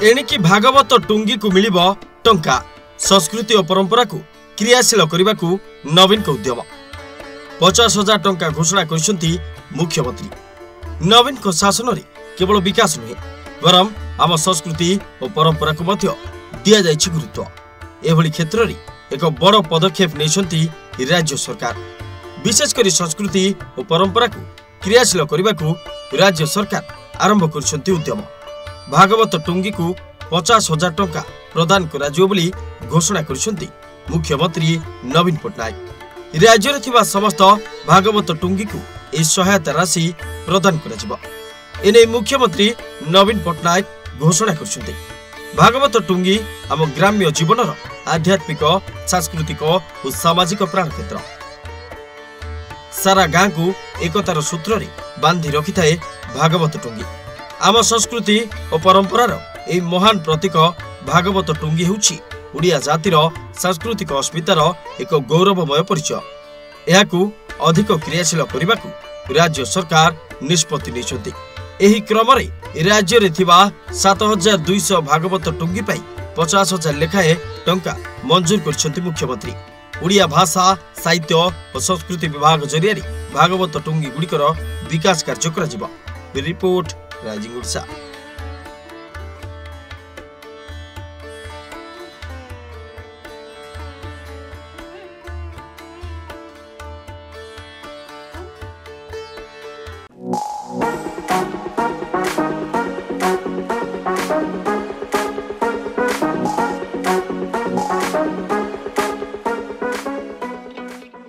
एणिकी भागवत टुंगी को मिलिबो टंका संस्कृति और परंपरा को क्रियाशील करने को नवीन को उद्यम 50,000 टंका घोषणा करछंती मुख्यमंत्री। नवीन को शासन रे केवल विकास नुहे बरम आम संस्कृति और परंपरा को मध्य दिया जायछि गुरुत्व। एभली क्षेत्र रे एक बड़ पदक्षेप नेछंती राज्य सरकार। विशेषकर संस्कृति और परंपरा को क्रियाशील करने को राज्य सरकार आरंभ करछंती उद्यम। भागवत टुंगी को 50,000 टंका प्रदान कराजियो बोली घोषणा करछंती मुख्यमंत्री नवीन पट्टनायक। राज्य रे थिबा समस्त भागवत टुंगी को ए सहायता राशि प्रदान कराजिबो। एने मुख्यमंत्री नवीन पट्टनायक घोषणा करछंती। भागवत टुंगी आम ग्राम्य जीवनर आध्यात्मिक सांस्कृतिक और सामाजिक प्राण क्षेत्र। सारा गाँ को एकतार सूत्र रे बांधी रखि थाए भागवत टुंगी। आम संस्कृति और परंपरार ए महान प्रतीक भागवत टुंगी हेउछि ओडिया जातिर सांस्कृतिक अस्मितार एक गौरवमय परिचय। एहाकू अधिक क्रियाशील करने को राज्य सरकार निष्पत्ति नेछंती। एही क्रम रे राज्य रे थिबा 7,200 भागवत टुंगी पाई 50,000 लेखाए टंका मंजूर करछंती मुख्यमंत्री। ओडिया भाषा साहित्य और संस्कृति विभाग जरिया भागवत टुंगी गुड़िकर विकास कार्य करा जिवो। Report rising Odisha.